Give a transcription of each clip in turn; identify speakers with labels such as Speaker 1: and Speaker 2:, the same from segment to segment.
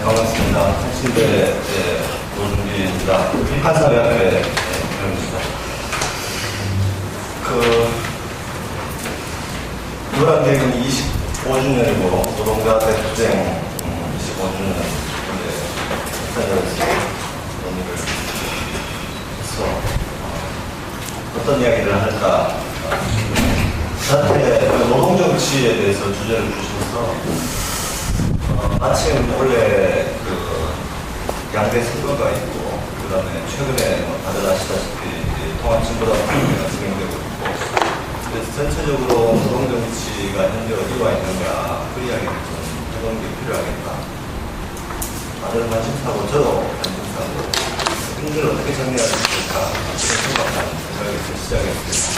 Speaker 1: 반갑습니다. 한신대 노준기입니다. 한사대학교의 교수입니다. 노란 계획은 25주년이고 노동자 대투쟁 25주년 선정에서 논의를 해서 어떤 이야기를 할까. 저한테 노동정치에 대해서 주제를 주셔서 마침 원래 양대 선거가 있고, 그 다음에 최근에 다들 아시다시피 통합진보당 선거가 진행되고 있고, 그래서 전체적으로 노동정치가 현재 어디가 있는가, 그 이야기를 좀 해보는 게 필요하겠다. 다들 관심사고, 저도 관심사고, 이걸 어떻게 정리할 수 있을까, 이런 생각을 시작했습니다.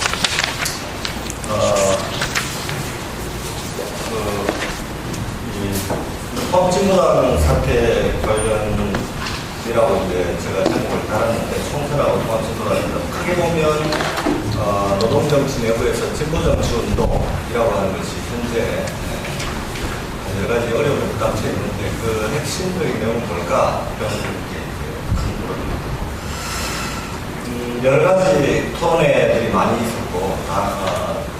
Speaker 1: 통합진보당 사태 관련이라고 이제 제가 제목을 달았는데, 총선하고 통합진보당입니다. 크게 보면 노동정치 내부에서 진보정치운동이라고 하는 것이 현재 여러 가지 어려움을 부닥쳐 있는데, 그 핵심적인 내용은 뭘까? 이런 게 큰 토론입니다. 여러 가지 토론회들이 많이 있었고,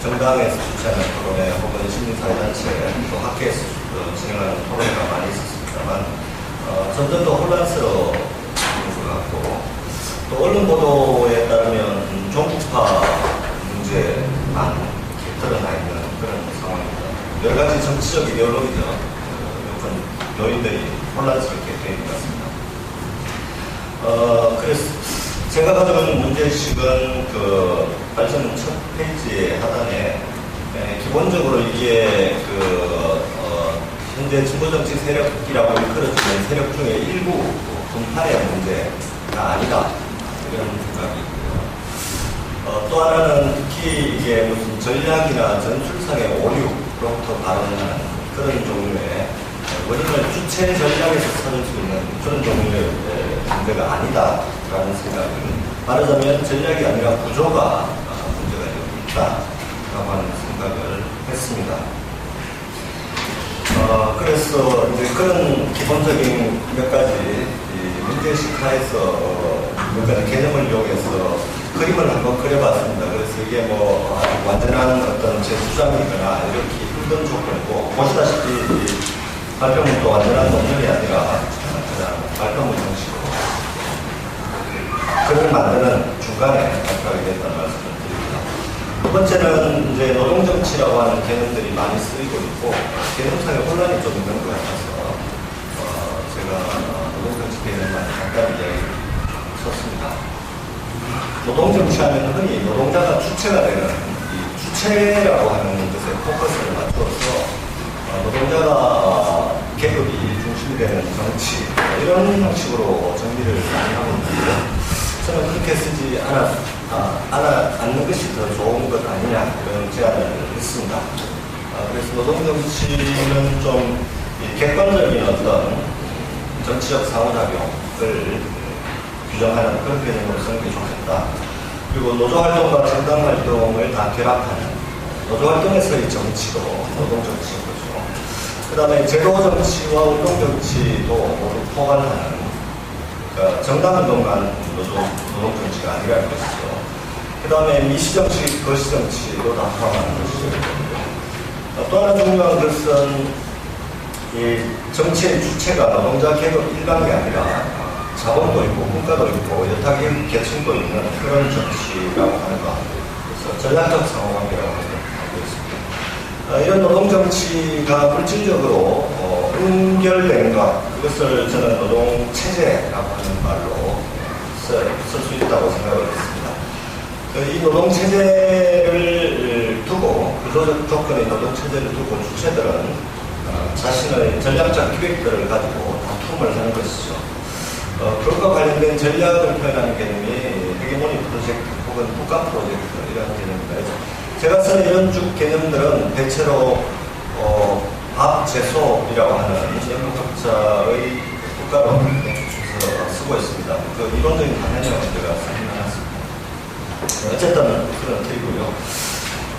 Speaker 1: 정당에서 주최하는 토론회 혹은 시민사회단체, 또 학회에서 진행하는 토론회가 많이 있었습니다만, 점점 더 혼란스러운 것 같고, 또 언론 보도에 따르면 종북파 문제만 드러나 있는 그런 상황입니다. 여러 가지 정치적 이데올로기죠. 그런 요인들이 혼란스럽게 되어 있는 것 같습니다. 그래서 제가 가지고 있는 문제의식은 발전 첫 페이지의 하단에 기본적으로 이게 현재 진보정치 세력이라고 일컬어지는 세력 중에 일부 분파의 문제가 아니다, 이런 생각이 있고요. 또 하나는 특히 이게 무슨 전략이나 전술상의 오류로부터 발언하는 그런 종류의 원인을 주체 전략에서 찾을 수 있는 그런 종류의 문제가 아니다라는 생각을, 말하자면 전략이 아니라 구조가 문제가 있다라고 하는 생각을 했습니다. 그래서 이제 그런 기본적인 몇 가지 문제의식 하에서 몇 가지 개념을 이용해서 그림을 한번 그려봤습니다. 그래서 이게 완전한 어떤 제 주장이거나 이렇게 힘든 조건이고, 보시다시피 발표문도 완전한 논문이 아니라 그냥 발표문 형식으로 그림을 만드는 중간에 발표하게 됐다는 말씀을 드립니다. 두 번째는 이제 노동정치라고 하는 개념들이 많이 쓰이고 있고, 개념상의 혼란이 좀 있는 것 같아서 제가 노동정치 개념만 간단히 이야기를 썼습니다. 노동정치하면 흔히 노동자가 주체가 되는 이 주체라고 하는 것에 포커스를 맞추어서 노동자가 계급이 중심이 되는 정치, 이런 형식으로 정리를 많이 하고 있는데, 저는 그렇게 쓰지 않는 것이 더 좋은 것 아니냐, 이런 제안을 했습니다. 그래서 노동정치는 좀 객관적인 어떤 정치적 상호작용을 규정하는 그런 개념으로 쓰는 게 좋겠다. 그리고 노조활동과 정당활동을 다 결합하는, 노조활동에서의 정치도 노동정치인 거죠. 그 다음에 제도정치와 운동정치도 모두 포괄하는, 정당운동만 노동정치가 아니라는 것이죠. 그 다음에 미시정치, 거시정치도 다 포함하는 것이죠. 또 하나 중요한 것은 이 정치의 주체가 노동자 계급 일반이 아니라 자본도 있고 국가도 있고 여타 계층도 있는 그런 정치라고 하는 것, 그래서 전략적 상호관계라고 하고 있습니다. 이런 노동정치가 물질적으로 연결된 것, 그것을 저는 노동체제라고 하는 말로 쓸 수 있다고 생각을 했습니다. 이 노동체제를 두고, 구조적 조건의 노동체제를 두고 주체들은 자신의 전략적 기획들을 가지고 다툼을 하는 것이죠. 그것과 관련된 전략을 표현하는 개념이 헤게모니 프로젝트 혹은 국가 프로젝트, 이런 개념입니다. 제가 쓰는 이런 쭉 개념들은 대체로 밥제소이라고 하는 연구학자의 국가론을 쓰고 있습니다. 그 이론적인 방향을 제가 쓰진 않았습니다. 어쨌든 그런 틀이고요.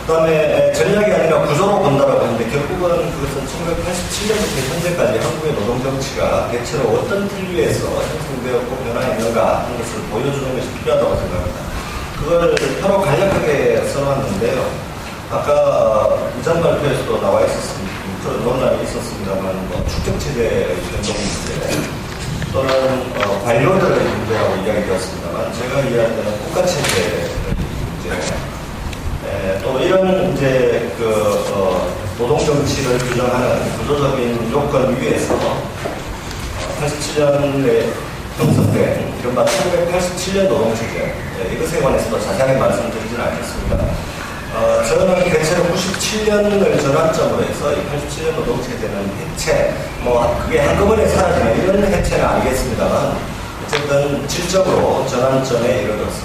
Speaker 1: 그다음에 전략이 아니라 구조로 본다라고 하는데 결국은 그것은 1987년부터 현재까지 한국의 노동 정치가 대체로 어떤 틀위에서 형성되었고 변화했는가 하는 것을 보여주는 것이 필요하다고 생각합니다. 그걸 서로 간략하게 써놨는데요. 아까 이전 발표에서도 나와 있었습니다. 논란이 있었습니다만 축적체제의 변동 문제 또는 관료들의 문제라고 이야기되었습니다만 제가 이야기하는 국가체제의 문제 또 이런 이제 노동 정치를 규정하는 구조적인 요건 위에서 87년에 형성된 이른바 1987년 노동체제 이것에 관해서도 자세하게 말씀드리지는 않겠습니다. 저는 대체로 97년을 전환점으로 해서 이 87년 노동체제는 해체, 그게 한꺼번에 사라지는 이런 해체는 아니겠습니다만 어쨌든 질적으로 전환점에 이르러서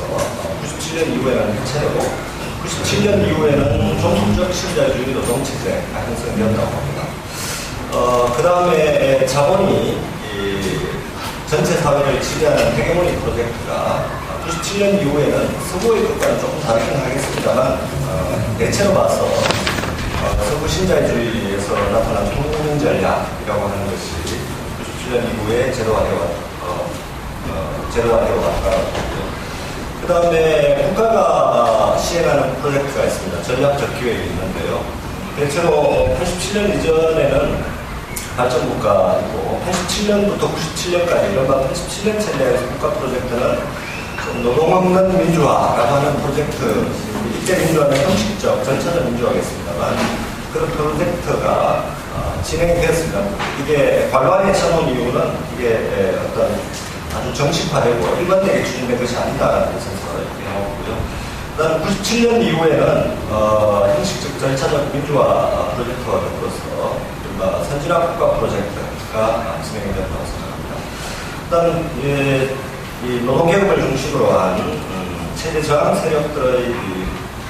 Speaker 1: 97년 이후에는 해체되고 97년 이후에는 종속적 신자유주의 노동체제가 형성되었다고 합니다. 그 다음에 자본이 전체 사회를 지배하는 헤게모니 프로젝트가 97년 이후에는 서구의 것과는 조금 다르긴 하겠습니다만 대체로 봐서 서구 신자유주의에서 나타난 통일 전략이라고 하는 것이 97년 이후에 제도화되어 왔다고 그 다음에 국가가 시행하는 프로젝트가 있습니다. 전략적 기획이 있는데요. 대체로 87년 이전에는 발전국가이고 87년부터 97년까지 이른바 87년 체제에서 국가 프로젝트는 노동 없는 민주화라고 하는 프로젝트, 일제 민주화는 형식적, 전체적 민주화겠습니다만 그런 프로젝트가 진행이 되었습니다. 이게 관란에 쳐놓은 이유는 이게 어떤 아주 정식화되고 일반되게 추진된 것이 아니다라는 것을 이렇게 나오고요. 그 다음 97년 이후에는 형식적 절차적 민주화 프로젝트와 더불어서 선진화 국가 프로젝트가 진행이 되었다고 생각합니다. 그 다음 이 노동개혁을 중심으로 한 체제 저항 세력들의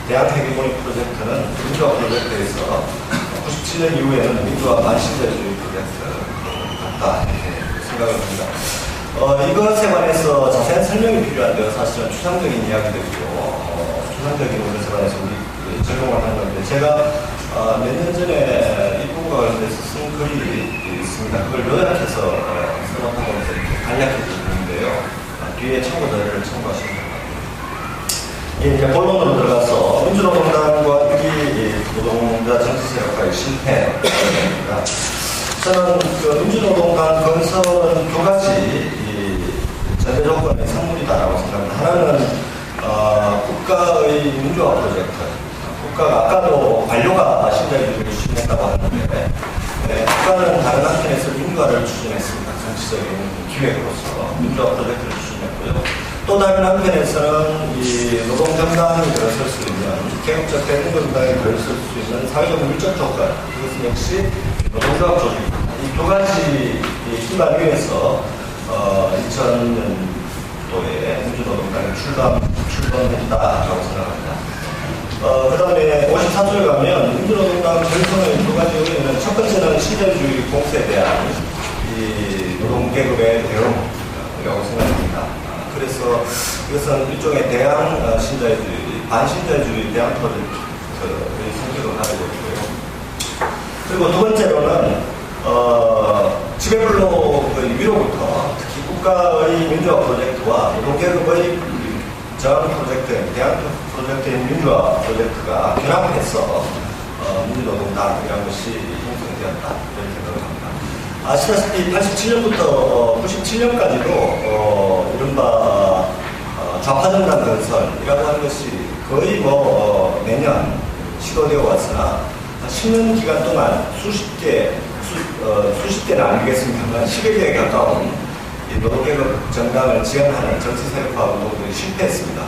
Speaker 1: 대학 헤게모니 프로젝트는 민주화 프로젝트에서 97년 이후에는 민주화 반신자유주의 프로젝트 같다 이렇게 생각을 합니다. 이것에 관해서 자세한 설명이 필요한데요. 사실은 추상적인 이야기들이고 추상적인 것에 관해서 우리 적용을 하는 건데 제가 몇 년 전에 이 부분과 관련해서 쓴 글이 있습니다. 그걸 요약해서 써놓다고 해서 이렇게 간략히 드리는데요. 뒤에 참고자료를 참고하시면 됩니다. 이제 본론으로 들어가서 민주노동당과 이 노동자 정치세력과의 실패입니다. 저는 민주노동당 건설은 두 가지 전제 조건의 산물이다라고 생각합니다. 하나는 국가의 민주화 프로젝트. 국가가 아까도 관료가 신자유주의를 추진했다고 하는데 국가는 다른 한편에서 민주화를 추진했습니다. 정치적인 기획으로서 민주화 프로젝트를 추진했고요. 또 다른 한편에서는 이 노동정당이 들어설 수 있는 개혁적 대통령당이 들어설 수 있는 사회적 물적 조건 이것은 역시 노동조합 조직입니다. 이 두 가지 기반 위에서 2000년도에 민주노동당이 출범했다라고 생각합니다. 그 다음에 54조에 가면 민주노동당 결성의 두 가지 요인은 첫 번째는 신자유주의 공세에 대한 이 노동계급의 대응이라고 생각합니다. 그래서 이것은 일종의 대항 신자유주의, 반신자유주의 대항 프로젝트의 성격을 가지고 있고요. 그리고 두 번째로는 지배블록의 위로부터 특히 국가의 민주화 프로젝트와 노동계급의 저항 프로젝트, 대항 프로젝트인 민주화 프로젝트가 결합해서 민주노동당이라는 것이 형성되었다 이렇게 생각을 합니다. 아시다시피 87년부터 97년까지도 이른바 좌파정당 건설이라고 하는 것이 거의 매년 시도되어 왔으나 10년 기간 동안 수십 개는 아니겠습니다만 10여 개에 가까운 노동계급 정당을 지원하는 정치 세력화 운동들이 실패했습니다.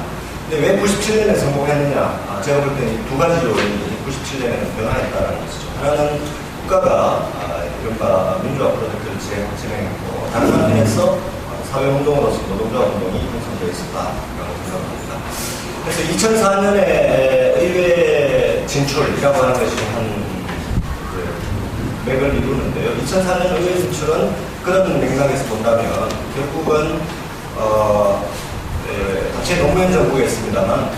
Speaker 1: 근데 왜 97년에 성공했느냐? 제가 볼 때는 두 가지 요인이 97년에는 변화했다는 것이죠. 하나는 국가가 이른바 민주화 프로젝트를 진행했고 다른 한편에서 사회운동으로서 노동조합 운동이 형성되어 있었다라고 생각합니다. 그래서 2004년에 의회 진출이라고 하는 것이 한 맥을 이루는데요. 2004년 의회 진출은 그런 맥락에서 본다면 결국은 당시 노무현 정부였습니다만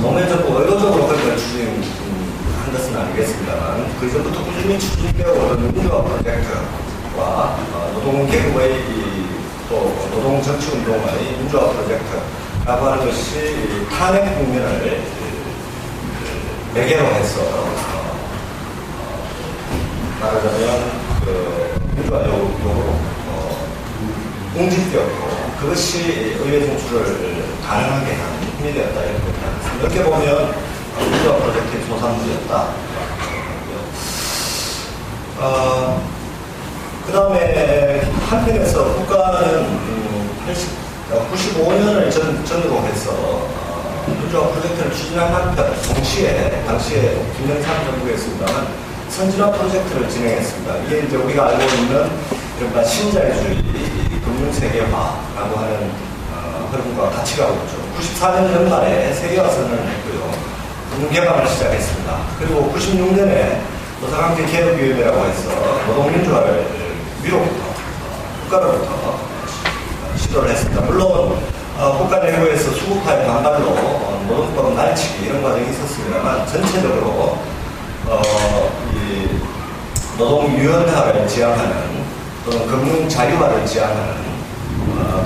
Speaker 1: 노무현정부 의도적으로 그걸 추진한 것은 아니겠습니다만 그 전부터 꾸준히 추진되어오던 민주화 프로젝트와 노동계급의 또 노동정치운동의 민주화 프로젝트라고 하는 것이 탄핵 국면을 매개로 해서 말하자면 민주화 요구로 응집되었고 그것이 의회 진출을 가능하게 한 힘이 되었다 이렇게 생각합니다. 이렇게 보면 민주화 프로젝트의 소산물이었다. 그 다음에 한편에서 국가는 95년을 전으로 해서 민주화 프로젝트를 추진한 한편 동시에 당시에 김영삼 정부였습니다만 선진화 프로젝트를 진행했습니다. 이게 이제 우리가 알고 있는 이른바 신자유주의 금융세계화라고 하는 흐름과 같이 가고 있죠. 94년 연말에 세계화선을 했고요. 금융개방을 시작했습니다. 그리고 96년에 노사관계 개혁위원회라고 해서 노동민주화를 위로부터 국가로부터 시도를 했습니다. 물론 국가내부에서 수구파의 반발로 노동법 날치기 이런 과정이 있었습니다만 전체적으로 이 노동유연화를 지향하는 또는 금융자유화를 지향하는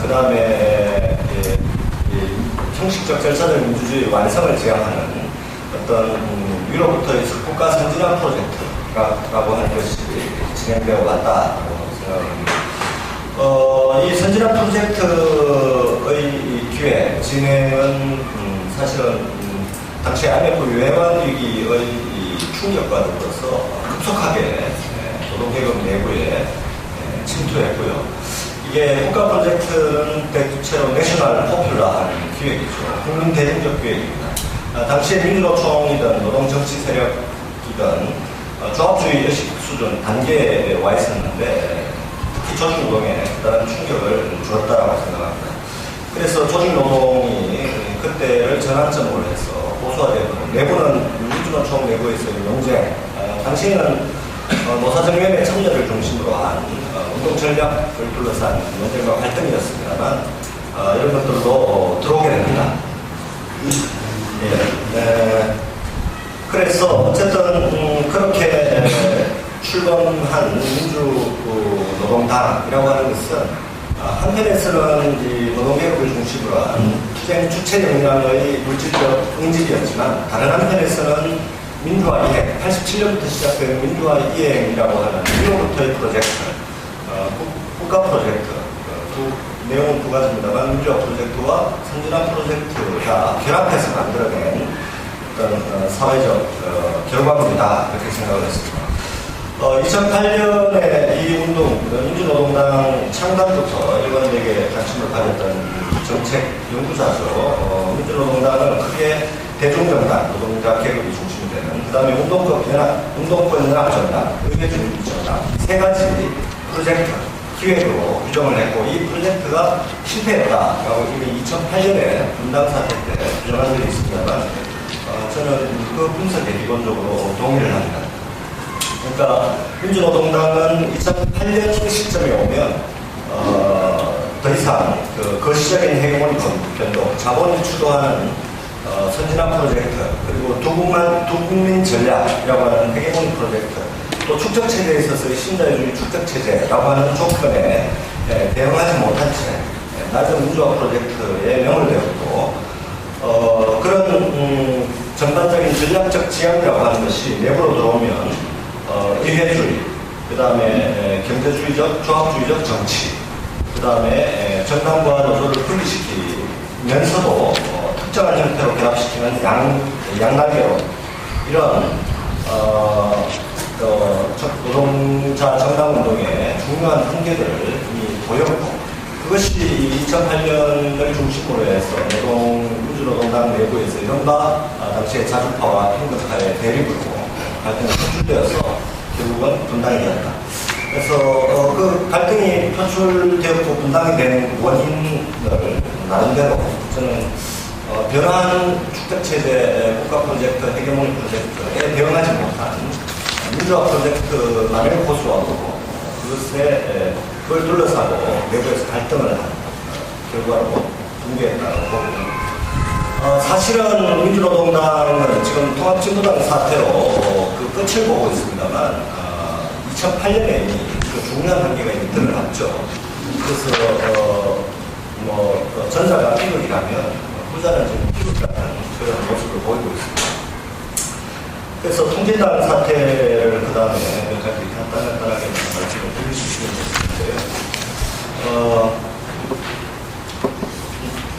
Speaker 1: 그 다음에 형식적 절차적 민주주의 완성을 지향하는 어떤 위로부터의 국가 선진화 프로젝트라고 하는 것이 진행되어 왔다고 생각합니다. 이 선진화 프로젝트의 기획, 진행은 사실은 당시 IMF 외환 위기의 충격과 더불어서 급속하게 노동계급 내부에 침투했고요. 이게 국가 프로젝트는 대체로 내셔널 포퓰러하는 기획이죠. 국민 대중적 기획입니다. 당시에 민주노총이든 노동정치 세력이든 조합주의 의식 수준 단계에 와 있었는데 특히 조직노동에 대단한 충격을 주었다고 생각합니다. 그래서 조직노동이 그때를 전환점으로 해서 보수화되고 내부는 민주노총 내부에서의 논쟁, 당시에는 노사정연의 참여를 중심으로 한 운동 전략을 둘러싼 논쟁과 갈등이었습니다만 이런 것들도 들어오게 됩니다. 그래서 어쨌든 그렇게 출범한 민주노동당이라고 하는 것은 한편에서는 이 노동개혁을 중심으로 한 투쟁 주체 역량의 물질적 응집이었지만 다른 한편에서는 민주화 이행, 87년부터 시작된 민주화 이행이라고 하는 위로부터의 프로젝트, 국가 프로젝트, 내용은 두 가지입니다만 민주화 프로젝트와 선진화 프로젝트가 결합해서 만들어낸 어떤 사회적 결과물이다 이렇게 생각을 했습니다. 2008년에 이 운동, 민주노동당 창단부터 일관되게 관심을 가졌던 정책 연구자죠. 민주노동당은 크게 대중정당, 노동자 계급이 중심이 되는, 그 다음에 운동권 연합정당, 의회주의정당 세 가지 프로젝트 기획으로 규정을 했고 이 프로젝트가 실패했다라고 이미 2008년에 분당 사태 때 규정한 적이 있습니다만 저는 그 분석에 기본적으로 동의를 합니다. 그러니까 민주노동당은 2008년 시점에 오면 더 이상 그 거시적인 해결 변동, 자본이 주도하는 선진화 프로젝트, 그리고 두국민 전략이라고 하는 해결 프로젝트, 또 축적체제에 있어서의 신자유주의 축적체제라고 하는 조건에 대응하지 못한 채 낮은 민주화 프로젝트에 명을 내었고 그런 전반적인 전략적 지향이라고 하는 것이 내부로 들어오면 의회주의, 그 다음에 경제주의적, 조합주의적 정치, 그 다음에 정당과 노조를 분리시키면서도 특정한 형태로 결합시키는 양날개로 이런 노동자 정당운동의 중요한 한계들을 이미 보였고 그것이 2008년을 중심으로 해서 민주노동당 내부에서 이른바 당시의 자주파와 힘극파의 대립으로 갈등이 표출되어서 결국은 분당이 되었다. 그래서 그 갈등이 표출되었고 분당이 된 원인을 나름대로 저는 변화한 축적체제 국가 프로젝트, 헤게모니 프로젝트에 대응하지 못한 민주화 프로젝트만의 고수하고 그걸 둘러싸고 내부에서 갈등을 한 결과로 붕괴했다고 보고 사실은 민주노동당은 지금 통합진보당 사태로 그 끝을 보고 있습니다만 2008년에 이미 그 중요한 한계가 이미 드러났죠. 그래서 전자가 비극이라면 후자는 지금 비극이라는 그런 모습을 보이고 있습니다. 그래서 통진당 사태를 그 다음에 몇 가지 간단하게 말씀을 드릴 수 있는 것인데요.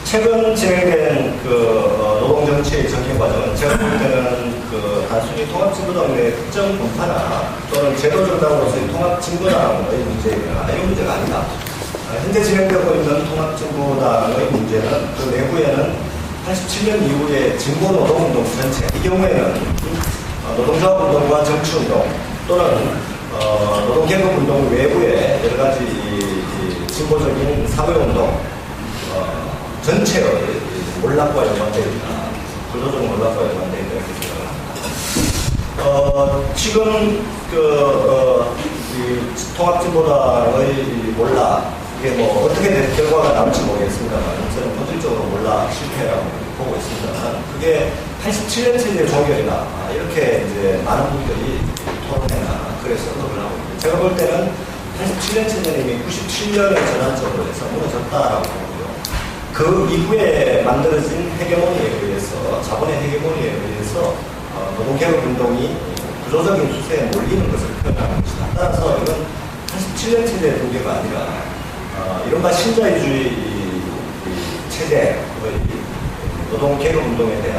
Speaker 1: 최근 진행된 그 노동정치의 전개 과정은 제가 볼 때는 그 단순히 통합진보당 내 특정 분파나 또는 제도정당으로서의 통합진보당의 문제가 이런 문제가 아니다. 현재 진행되고 있는 통합진보당의 문제는 그 내부에는 87년 이후의 진보노동운동 전체, 이 경우에는 노동조합운동과 정치운동 또는 노동계급운동 외부의 여러 가지 진보적인 사회운동 전체의 몰락과 연관되어 있다. 구조적 몰락과 연관되어 있다. 이렇게 생각합니다. 지금 통합진보당의 몰락, 이게 어떻게 된 결과가 나올지 모르겠습니다만, 저는 본질적으로 몰락 실패라고 보고 있습니다만, 그게 87년 체제의 종결이다. 이렇게 이제 많은 분들이 토론회나 그래서 언급을 하고 있습니다. 제가 볼 때는 87년 체제는 이미 97년을 전환적으로 해서 무너졌다라고 보고요. 그 이후에 만들어진 헤게모니에 의해서, 자본의 헤게모니에 의해서 노동개혁운동이 구조적인 추세에 몰리는 것을 표현하는 것이다. 따라서 이건 87년 체제의 붕괴가 아니라 이른바 신자유주의 체제의 노동개혁운동에 대한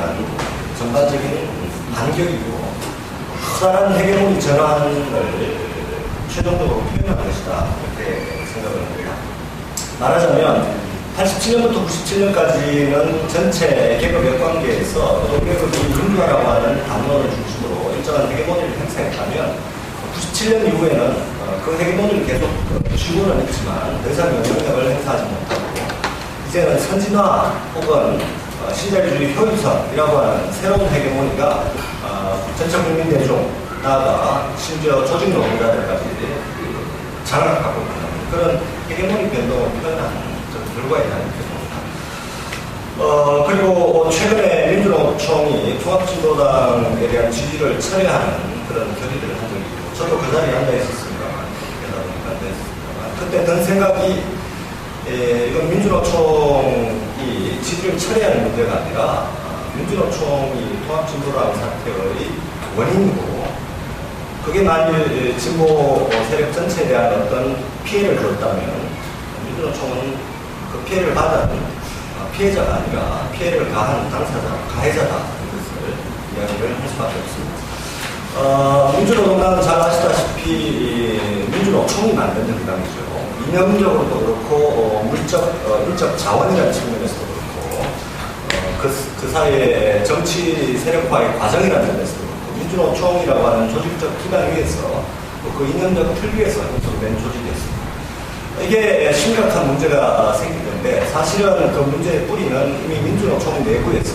Speaker 1: 전반적인 반격이고 커다란 헤게모니 전환을 최종적으로 표현한 것이다. 이렇게 생각을 합니다. 말하자면 87년부터 97년까지는 전체 계급 역관계에서 노동계급이 민주화라고 하는 담론을 중심으로 일정한 헤게모니를 행사했다면 97년 이후에는 그 헤게모니를 계속 쥐고는 있지만 더 이상 영향력을 행사하지 못하고 이제는 선진화 혹은 신자유주의 효율성이라고 하는 새로운 헤게모니가 전체 국민 대중 나아가 심지어 조직 노동자들까지 장악하고 있는 그런 헤게모니 변동을 표현하는 결과이라는 겁니다. 그리고 최근에 민주노총이 통합진보당에 대한 지지를 철회하는 그런 결의를 한 적이 있고 저도 그 자리에 앉아 있었습니다만 그때 든 생각이 이건 민주노총이 지지를 철회하는 문제가 아니라 민주노총이 통합진보당 사태의 원인이고 그게 만일 진보 세력 전체에 대한 어떤 피해를 줬다면 민주노총은 그 피해를 받은 피해자가 아니라 피해를 가한 당사자, 가해자다. 이것을 이야기를 할 수밖에 없습니다. 민주노동당은 잘 아시다시피 민주노총이 만든 정당이죠. 이념적으로도 그렇고 물적 자원이라는 측면에서도 그렇고 그 사이에 정치 세력화의 과정이라는 면에서도 그렇고 민주노총이라고 하는 조직적 기반 위에서 그 이념적 틀 위에서 형성된 조직이었습니다. 이게 심각한 문제가 생기는데 사실은 그 문제의 뿌리는 이미 민주노총 내부에서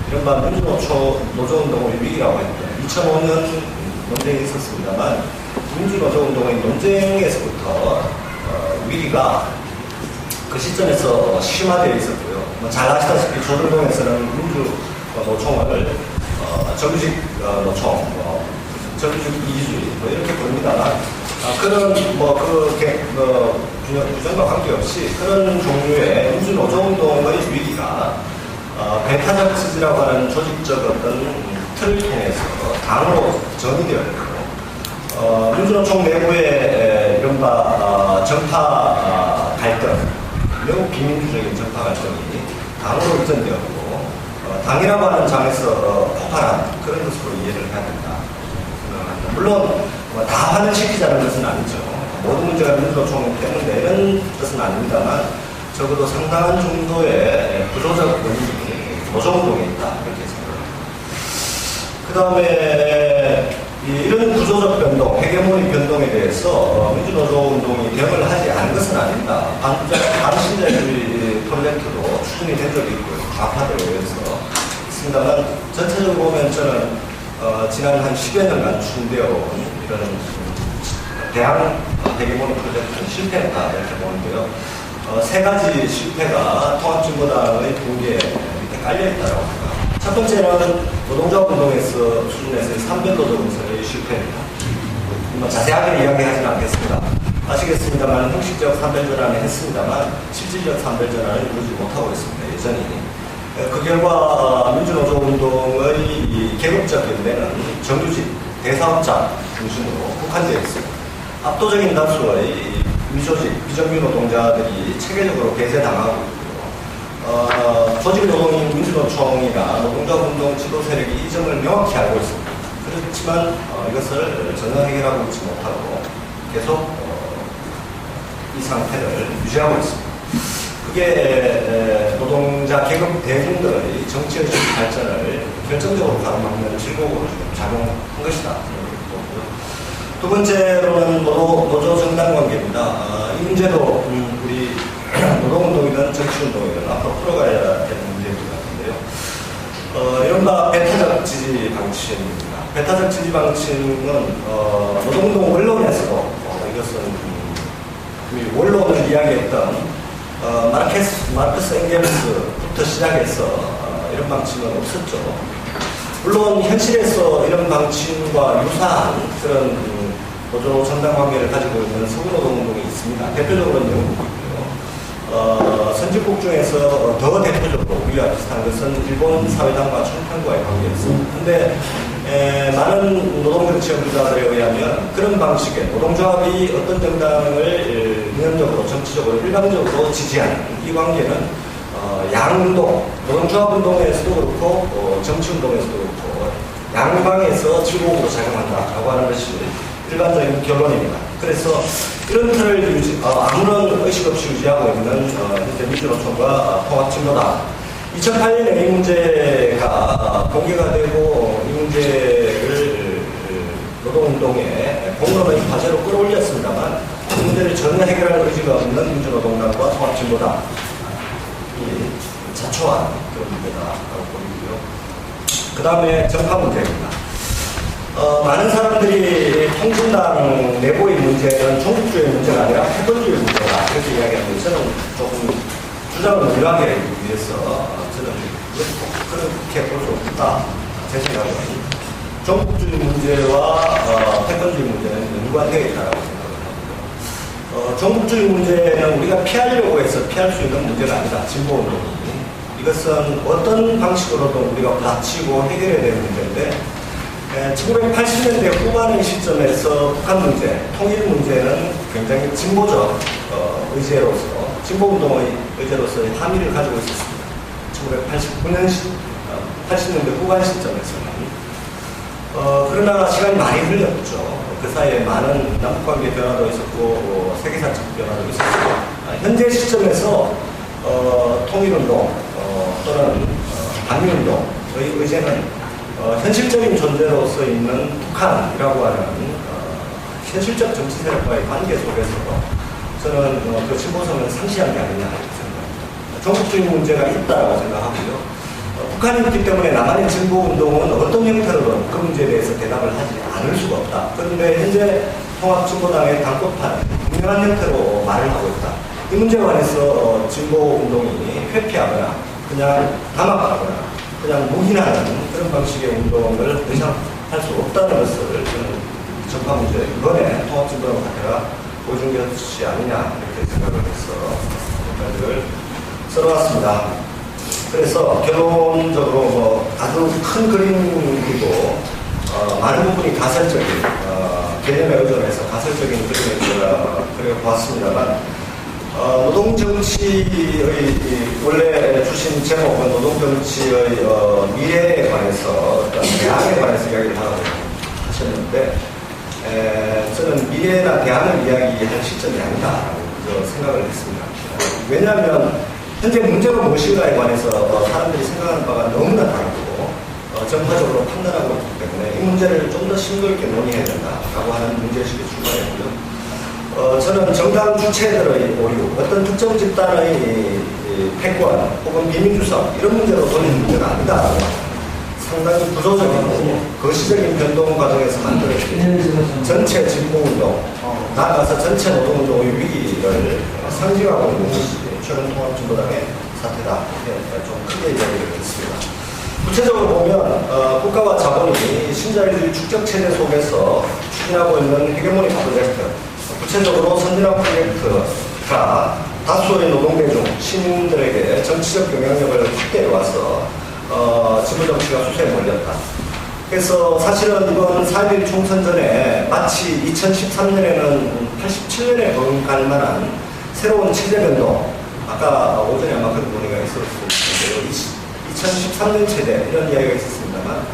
Speaker 1: 이른바 민주노조운동의 위기라고 했던 2005년 논쟁이 있었습니다만 민주노조운동의 논쟁에서부터 위기가 그 시점에서 심화되어 있었고요. 잘 아시다시피 조선동에서는 민주노총을 정규직 노총, 정규직 이기주의 이렇게 부릅니다만 그런 규정과 관계없이 그런 종류의 민주노조운동의 위기가 배타적 지지라고 하는 조직적 어떤 틀을 통해서 당으로 정의되었고 민주노총 내부의 이른바 정파 갈등, 매우 비민주적인 정파 갈등이 당으로 이전되었고 당이라고 하는 장에서 폭발한 그런 것으로 이해를 해야 된다 생각합니다. 물론 다 환원시키자는 것은 아니죠. 모든 문제가 민주노총 때문에 이런 뜻은 아닙니다만 적어도 상당한 정도의 구조적 원인이 노조운동에 있다 이렇게 생각합니다. 그 다음에 이런 구조적 변동, 헤게모니 변동에 대해서 민주노조운동이 대응을 하지 않은 것은 아닙니다. 반신자유주의 프로젝트도 추진이 된 적이 있고요. 좌파들에 의해서 있습니다만 전체적으로 보면 저는 지난 한 10여 년간 추진되어 온 이런 대항 헤게모니 프로젝트는 실패했다 이렇게 보는데요. 세 가지 실패가 통합진보당의 붕괴 깔려있다고 합니다. 첫 번째는 노동조합운동에서 수준에서의 산별노조 건설의 실패입니다. 자세하게 이야기하지는 않겠습니다. 아시겠습니다만 형식적 산별전환을 했습니다만 실질적 산별전환을 이루지 못하고 있습니다. 여전히. 그 결과 민주노조운동의 계급적 연대는 정규직, 대사업자 중심으로 국한되어 있습니다. 압도적인 다수의 미조직, 비정규 노동자들이 체계적으로 배제당하고 있고 조직노동인 민주노총이나 노동자운동 지도 세력이 이 점을 명확히 알고 있습니다. 그렇지만 이것을 전혀 해결하고 있지 못하고 계속 이 상태를 유지하고 있습니다. 그게 노동자 계급 대중들의 정치의식 발전을 결정적으로 가로막는 질곡으로 작용한 것이다. 두 번째로는 노조 정당 관계입니다. 이 문제도 우리 노동운동이든 정치운동이든 앞으로 풀어가야 되는 문제인 것 같은데요. 이른바 배타적 지지 방침입니다. 배타적 지지 방침은 노동운동 원론에서도 이것은 원론을 이야기했던 마르크스 엥겔스부터 시작해서 이런 방침은 없었죠. 물론 현실에서 이런 방침과 유사한 그런 노조 정당 관계를 가지고 있는 서구노동운동이 있습니다. 대표적으로는 영국이고요. 선진국 중에서 더 대표적으로 우리와 비슷한 것은 일본 사회당과 총탄과의 관계였습니다. 그런데 많은 노동정치 연구자들에 의하면 그런 방식의 노동조합이 어떤 정당을 위헌적으로 정치적으로 일방적으로 지지하는 이 관계는 양운동, 노동조합운동에서도 그렇고 정치운동에서도 그렇고 양방에서 질곡으로 작용한다라고 하는 것이 일반적인 결론입니다. 그래서 이런 틀을 아무런 의식 없이 유지하고 있는 현재 민주노총과 통합진보당 2008년에 이 문제가 공개가 되고 이 문제를 노동운동의 공론의 과제로 끌어올렸습니다만 이 문제를 전혀 해결할 의지가 없는 민주노동당과 통합진보당이 자초한 그런 문제다라고 보이고요. 그 다음에 정파 문제입니다. 많은 사람들이 통진당 내부의 문제는 종북주의 문제가 아니라 패권주의 문제다 이렇게 이야기하는데 저는 조금 주장을 명확하게 위해서 저는 그렇게 볼 수 없다 제 생각은 종북주의 문제와 패권주의 문제는 연관되어 있다고 생각을 합니다. 종북주의 문제는 우리가 피하려고 해서 피할 수 있는 문제가 아니다. 진보운동이 이것은 어떤 방식으로도 우리가 부딪히고 해결해야 되는 문제인데 1980년대 후반의 시점에서 북한 문제, 통일 문제는 굉장히 진보적 의제로서, 진보운동의 의제로서의 함의를 가지고 있었습니다. 1989년, 80년대 후반 시점에서는. 그러나 시간이 많이 흘렀죠. 그 사이에 많은 남북관계 변화도 있었고, 세계사적 변화도 있었고, 현재 시점에서 통일운동 또는 반미운동의 의제는 현실적인 존재로서 있는 북한이라고 하는 현실적 정치 세력과의 관계 속에서 저는 그 진보성을 상실한 게 아니냐 이렇게 생각합니다. 종북주의 문제가 있다고 생각하고요. 북한이 있기 때문에 남한의 진보운동은 어떤 형태로든 그 문제에 대해서 대답을 하지 않을 수가 없다. 그런데 현재 통합진보당의 당권판 분명한 형태로 말을 하고 있다. 이 문제에 관해서 진보운동이 회피하거나 그냥 담합하거나 그냥 묵인하는 그런 방식의 운동을 더 이상 할 수 없다는 것을 저는 전파 문제, 이번에 통합진보당 사태가 보여준 것이 아니냐 이렇게 생각을 해서 여기까지를 써놓았습니다. 그래서 결론적으로 아주 큰 그림이고 많은 부분이 가설적인 개념에 의존해서 가설적인 그림을 제가 그려보았습니다만 노동정치의 원래 주신 제목은 노동정치의 미래에 관해서 어떤 대안에 관해서 이야기를 하라고 하셨는데 저는 미래나 대안을 이야기할 시점이 아니다라고 생각을 했습니다. 왜냐하면 현재 문제가 무엇인가에 관해서 사람들이 생각하는 바가 너무나 다르고 전파적으로 판단하고 있기 때문에 이 문제를 좀 더 심도있게 논의해야 된다라고 하는 문제의식에 출발했고요. 저는 정당 주체들의 오류, 어떤 특정 집단의 패권 혹은 비민주성 이런 문제로 돌리는 문제가 아니다. 상당히 구조적이고 거시적인 변동 과정에서 만들어진 전체 진보운동, 나아가서 전체 노동운동의 위기를 상징하고 있는 것이 최근 통합진보당의 사태다. 이렇게 좀 크게 이야기를 했습니다. 구체적으로 보면 국가와 자본이 신자유주의 축적 체제 속에서 추진하고 있는 헤게모니 프로젝트, 구체적으로 선진화 프로젝트가 다수의 노동대중, 시민들에게 정치적 영향력을 확대해와서 지구정치가 수세에 몰렸다. 그래서 사실은 이번 4.11 총선 전에 마치 2013년에는 87년에 번갈 만한 새로운 체제 변동, 아까 오전에 아마 그런 논의가 있었을 텐데요. 2013년 체제 이런 이야기가 있었습니다만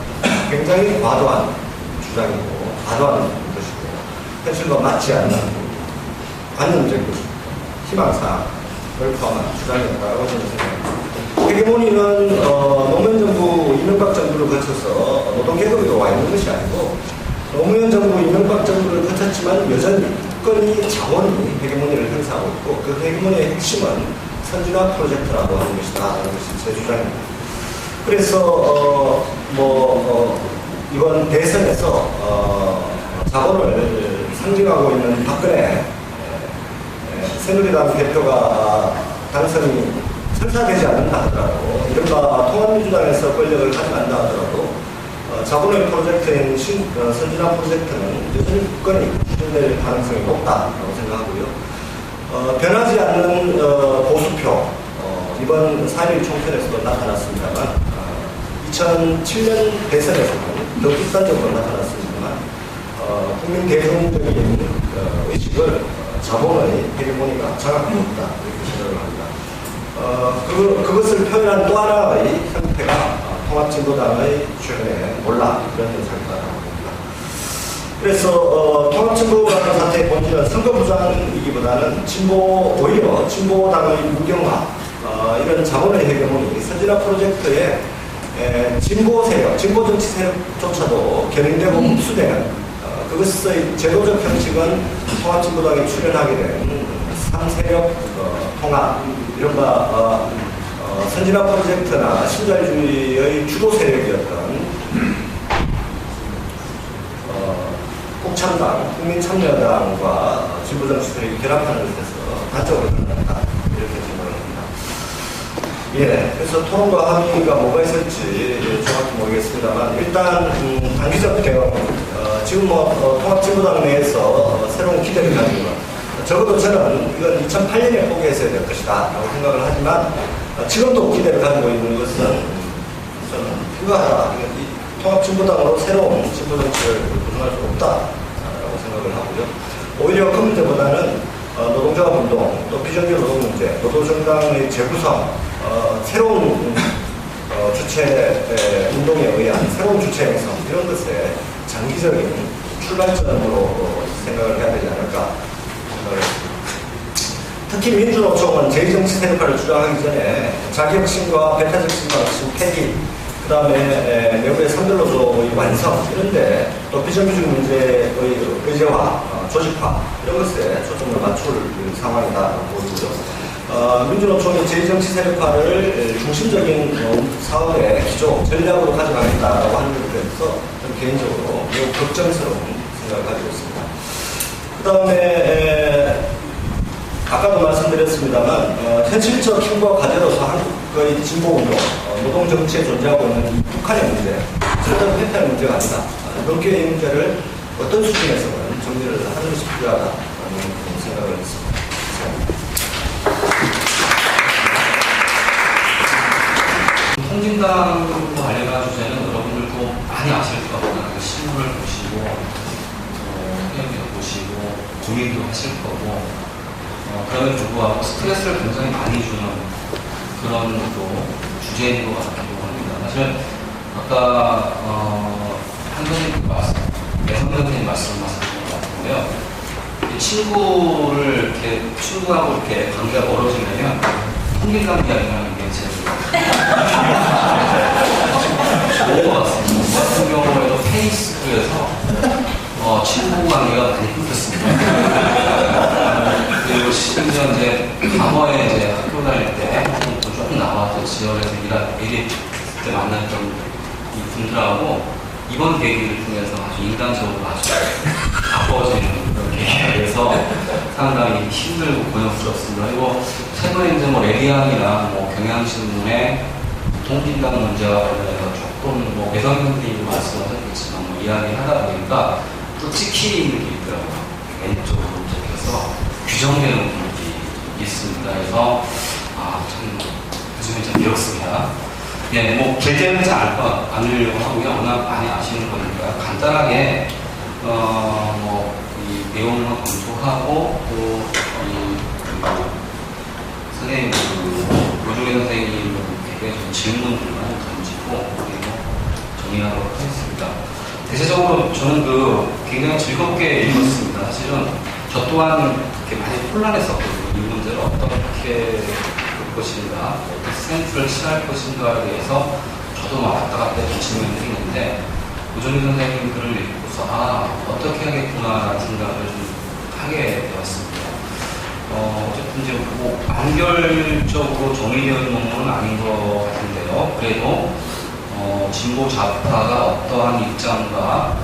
Speaker 1: 굉장히 과도한 주장이고 과도한 것이고 현실과 맞지 않는 관념적인 희망사항을 포함한 주장이었다고 저는 생각합니다. 헤게모니는 노무현 정부, 이명박 정부를 거쳐서 노동계급이 와 있는 것이 아니고 노무현 정부, 이명박 정부를 거쳤지만 여전히 국권이 자원이 헤게모니를 행사하고 있고 그 헤게모니의 핵심은 선진화 프로젝트라고 하는 것이다 하는 것이 제 주장입니다. 그래서 이번 대선에서 자본을 상징하고 있는 박근혜 새누리당 대표가 당선이 설사되지 않는다 하더라도 이른바 통합민주당에서 권력을 가져간다 하더라도 자본의 프로젝트인 선진화 프로젝트는 여전히 국권이 추진될 가능성이 높다고 생각하고요. 변하지 않는 보수표 이번 4.11 총선에서도 나타났습니다만 2007년 대선에서는 더 극단적으로 나타났습니다만 국민 대중적인 의식을 자본의 헤게모니가 장악하고 있다 이렇게 생각을 합니다. 그것을 표현한 또 하나의 형태가 통합진보당의 최근의 몰락 그런 현상이다 봅니다. 그래서 통합진보라는 사태의 본질은 선거부장이기보다는 오히려 진보당의 무경화 이런 자본의 헤게모니 선진화 프로젝트에 진보 세력, 진보 정치 세력조차도 견인되고 흡수되는 그것의 제도적 형식은 통합진보당이 출연하게 된 3세력 통합, 이른바 선진화 프로젝트나 신자유주의의 주도 세력이었던 국참당, 국민참여당과 진보 정치 세력이 결합하는 것에서 단적으로 드러났다 이렇게 생각을 합니다. 예, 그래서 토론과 합의가 뭐가 있을지 정확히 모르겠습니다만 일단 단기적 개혁, 지금 통합진보당 내에서 새로운 기대를 가지고 적어도 저는 이건 2008년에 포기했어야 될 것이다 라고 생각을 하지만 지금도 기대를 가지고 있는 것은 저는 불가하다. 통합진보당으로 새로운 진보정치를 구성할 수 없다라고 생각을 하고요. 오히려 그 문제보다는 노동조합 운동, 또 비정규 노동 문제, 노동정당의 재구성, 새로운 주체 운동에 의한 새로운 주체 형성 이런 것에 장기적인 출발점으로 생각을 해야 되지 않을까 생각을 했습니다. 특히 민주노총은 제2정치 세력화를 주장하기 전에 자기혁신과 배타적신과 혁신 폐기, 그 다음에 내부의 선별노조의 완성 이런데 또 비정규직 문제의 의제화, 조직화 이런 것에 초점을 맞출 상황이다 보이고요. 민주노총이 제2정치 세력화를 중심적인 사업의 기조, 전략으로 가져가겠다라고 하는 것에 대해서 좀 개인적으로 매우 걱정스러운 생각을 가지고 있습니다. 그 다음에 아까도 말씀드렸습니다만 현실적 힘과 과제로서 한국의 진보운동, 노동정치에 존재하고 있는 북한의 문제, 절대 패턴의 문제가 아니다. 그렇게 이 문제를 어떤 수준에서는 정리를 하는 것이 필요하다는 생각을 했습니다.
Speaker 2: 통진당과 관련한 주제는 여러분들도 많이 아실 거거든요. 신문을 보시고, 회원들도 보시고, 고민도 하실 거고, 그럼에도 불구하고 스트레스를 굉장히 많이 주는 그런 또 주제인 것 같기도 합니다. 사실 아까 한 선생님 말씀, 내선 선생님 말씀하셨던 것 같은데요. 친구하고 이렇게 관계가 멀어지면 통진당 이야기하는 게 제일 좋은 것 같습니다. 저 같은 경우에도 페이스북에서 친구 관계가 많이 끊겼습니다. 그리고 심지어 이제 과거에 이제 학교 다닐 때 조금 나와서 지역에서 일이 그때 만났던 이 분들하고 이번 계기를 통해서 아주 인간적으로 아주 가까워지는 그런 계기가 돼서 상당히 힘들고 고통스럽습니다. 그리고 최근에 이제 레디안이나 경향신문의 통진당 문제와 관련해서 조금 배성희 선생님이 말씀하셨겠지만 이야기를 하다 보니까 또 찍히는 게 있더라고요. 왼쪽으로 적혀서 규정되는 부분이 있습니다. 그래서 참 요즘에 좀 어렵습니다. 예, 길게는 하지 않으려고 하고요. 워낙 많이 아시는 거니까 간단하게 이 내용을 검토하고 또 선생님, 노중래 선생님에게 좀 질문들만 던지고 그리고 정리하도록 하겠습니다. 대체적으로 저는 굉장히 즐겁게 읽었습니다. 사실은 저 또한 이렇게 많이 혼란했었거든요. 이 문제를 어떻게 볼 것인가, 어떤 스탠스를 취할 것인가에 대해서 저도 막 왔다 갔다 질문을 했는데 노중래 선생님 글을 읽고서 어떻게 하겠구나라는 생각을 좀 하게 되었습니다. 어쨌든 이제 완결적으로 정의되어 있는 논문은 아닌 것 같은데요. 그래도 진보 좌파가 어떠한 입장과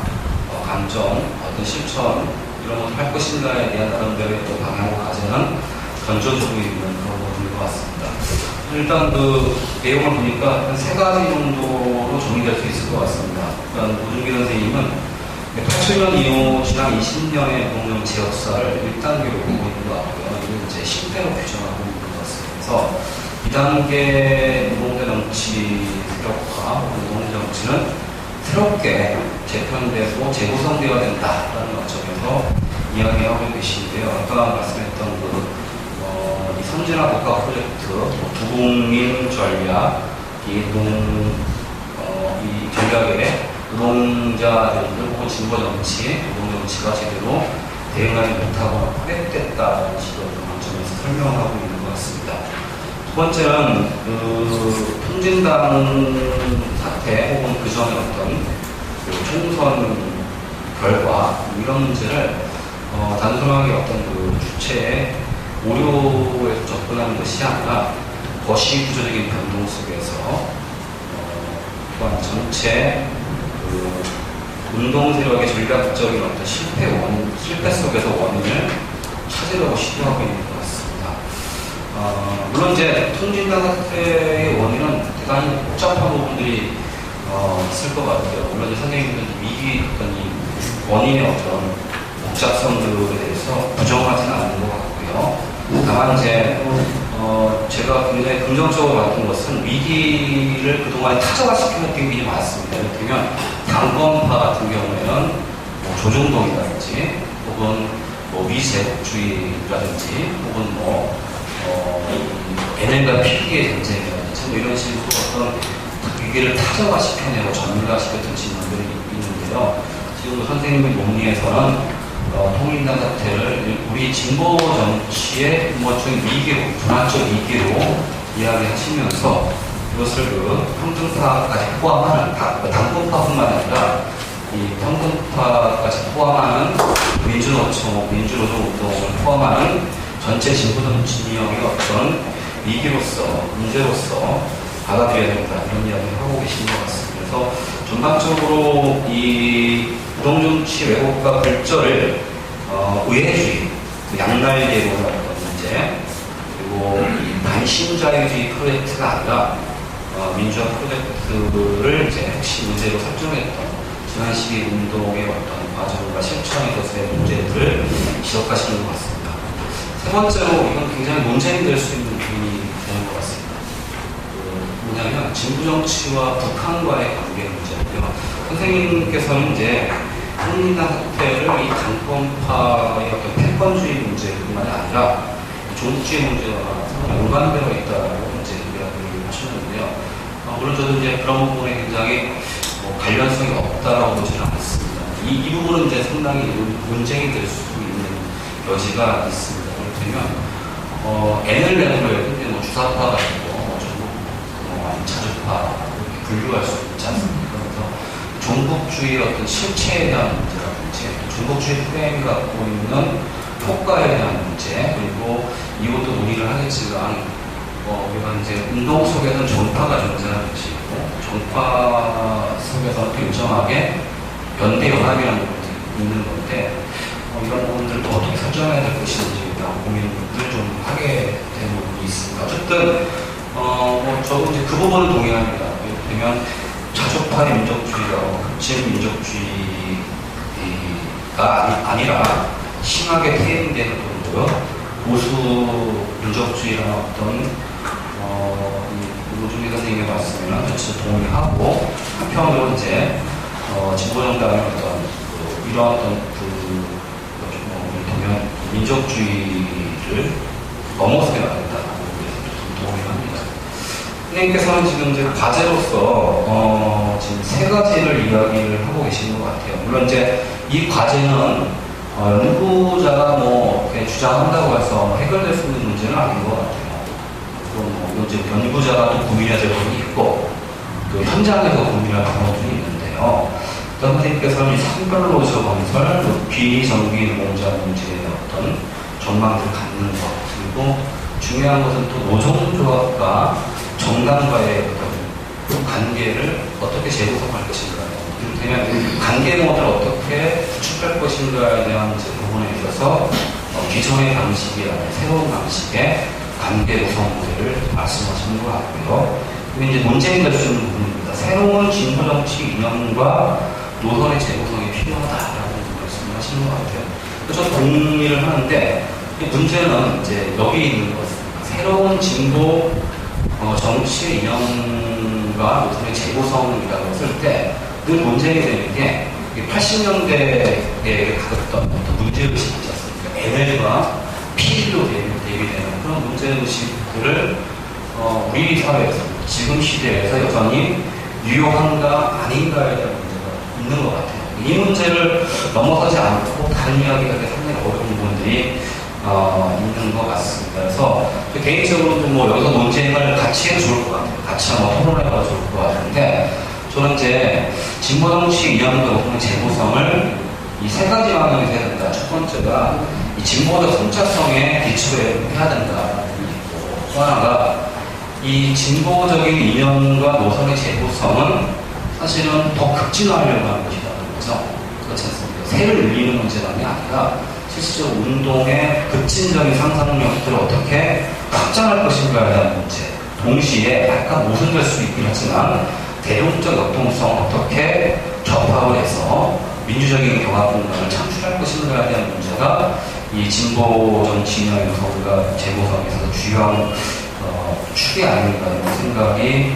Speaker 2: 감정, 어떤 실천 이런 것을 할 것인가에 대한 나름대로의 또 방향을 가지는 건조적으로 있는 그런 부분인 것 같습니다. 일단 내용을 보니까 한 3가지 정도로 정리될 수 있을 것 같습니다. 일단 노중래 선생님은 80년 이후 지난 20년의 노동정치 역사를 1단계로 보고 있는 것 같고요. 이건 이제 10대로 규정하고 있는 것 같습니다. 그래서 2단계 노동대 정치 세력화, 노동정치는 새롭게 재편되고 재구성되어야 된다라는 관점에서 이야기하고 계시는데요. 아까 말씀했던 이 선진화 국가 프로젝트, 부국민 전략, 이 전략에 노동자들 혹은 진보정치, 노동정치가 제대로 대응하지 못하거나 파괴됐다는 식으로 관점에서 설명하고 있는 것 같습니다. 두 번째는 통진당 사태 혹은 그 전에 어떤 총선 결과 이런 문제를 단순하게 어떤 주체의 오류에서 접근하는 것이 아니라 거시 구조적인 변동 속에서 또한 전체 운동 세력의 전략적인 어떤 실패 속에서 원인을 찾으려고 시도하고 있는 것 같습니다. 물론 이제 통진당 사태의 원인은 대단히 복잡한 부분들이 있을 것 같아요. 물론 이제 선생님들은 위기 어떤 이 원인의 어떤 복잡성들에 대해서 부정하지는 않는 것 같고요. 다만 이제 제가 굉장히 긍정적으로 봤던 것은 위기를 그동안에 타정화시키는 게 굉장히 많습니다. 예를 들면 당권파 같은 경우에는 조중동이라든지 혹은 미제국주의라든지 혹은 NL과 PD의 전쟁이라든지 이런 식으로 어떤 위기를 타정화시켜내고 전문화시켰던 질문들이 있는데요. 지금도 선생님의 논리에서는 통일당 사태를 우리 진보 정치의 모종의 위기로, 분화적 위기로 이야기하시면서 이것을 평등파까지 포함하는 당권파뿐만 아니라 이 평등파까지 포함하는 민주노총, 민주노동운동을 포함하는 전체 진보정치 진영의 어떤 위기로서, 문제로서 받아들여야 된다 이런 이야기를 하고 계신 것 같습니다. 그래서 전반적으로 이 노동정치 왜곡과 불절을 의회주의, 양날개로의 어떤 문제, 그리고 반신자유주의 프로젝트가 아니라 민주화 프로젝트를 이제 핵심 문제로 설정했던 지난 시기 운동의 어떤 과정과 실천에 있어서의 문제들을 지적하시는 것 같습니다. 세 번째로 이건 굉장히 논쟁이 될 수 있는 부분이 되는 것 같습니다. 뭐냐면 진보정치와 북한과의 관계 문제인데요. 선생님께서는 이제 통일당 사태를 이 당권파의 어떤 패권주의 문제뿐만이 아니라 종북주의 문제와 연관되어 있다고 이제 이야기를 하셨는데요. 물론 저도 이제 그런 부분에 굉장히 관련성이 없다라고 보지는 않습니다. 이 부분은 이제 상당히 논쟁이 될 수 있는 여지가 있습니다. 그렇다면 N을 내부로 주사파가 있고 자주파 이렇게 분류할 수 있지 않습니까? 그래서 종북주의 어떤 실체에 대한 문제라든지 종북주의 프레임이 갖고 있는 효과에 대한 문제 그리고 이것도 논의를 하겠지만 우리가 이제 운동 속에서는 종파가 존재하는 것이 있고 종파 속에서는 또 일정하게 연대 연합이라는 것도 있는 건데 이런 부분들도 어떻게 설정해야 될 것인지 고민을 좀 하게 되는 부분이 있습니다. 어쨌든 저도 이제 그 부분은 동의합니다. 왜냐면 자주파의 민족주의가 극진 민족주의가 아니라 심하게 퇴행되는 정도요. 보수 민족주의라는 어떤 노중희 선생님의 말씀에는 전체 동의하고 한편으로 이제 진보정당의 어떤 이러한 어떤 보면 민족주의를 넘어서게 나간다고 동의합니다. 선생님께서는 지금 이제 과제로서 지금 세 가지를 이야기를 하고 계시는 것 같아요. 물론 이제 이 과제는 연구자가 뭐 이렇게 주장한다고 해서 해결될 수 있는 문제는 아닌 것 같아요. 뭐 이제 연구자가 또 고민해야 될 부분이 있고 또 현장에서 고민할 부분이 있는데요. 선생님께서는 이 산별로저 건설, 비정비 노동자 문제의 어떤 전망을 갖는 것, 그리고 중요한 것은 또 노동조합과 정당과의 어떤 관계를 어떻게 재구성할 것인가, 이를테면 관계 모델을 어떻게 구축할 것인가에 대한 부분에 있어서 기존의 방식이 아니라 새로운 방식의 관계 구성 모델을 말씀하시는 것 같고요. 그리고 이제 논쟁이 될 수 있는 부분입니다. 새로운 진보 정치 이념과 노선의 재구성이 필요하다라고 말씀을 하시는 것 같아요. 그래서 동의를 하는데, 이 문제는 이제 여기 있는 것입니다. 새로운 진보 정치 이념과 노선의 재구성이라고 했을 때 늘 문제가 되는 게 80년대에 가졌던 어떤 문제의식이 있지 않습니까? LL과 PD로 대비되는 그런 문제의식들을 우리 사회에서, 지금 시대에서 여전히 유효한가 아닌가에 대한 있는 것 같아요. 이 문제를 넘어서지 않고 다른 이야기가 상당히 어려운 부분들이 있는 것 같습니다. 그래서 개인적으로도 뭐 여기서 논쟁을 같이 해도 좋을 것 같아요. 같이 한번 토론해봐도 좋을 것 같은데, 저는 이제 진보정치 이념과 노동의 재구성을 이 세 가지 방향에서 해야 된다. 첫 번째가 이 진보적 성차성에 기초해야 된다. 또 하나가 이 진보적인 이념과 노선의 재구성은 사실은 더 극진화하려고 하는 것이라는 거죠. 그렇지 않습니까? 세를 늘리는 문제만이 아니라 실질적으로 운동의 급진적인 상상력들을 어떻게 확장할 것인가에 대한 문제. 동시에 약간 모순될 수 있긴 하지만 대중적 역동성을 어떻게 접합을 해서 민주적인 경합 공간을 창출할 것인가에 대한 문제가 이 진보 정치 이념의 노선과 재구성에서 주요한 축이 아닌가 이런 생각이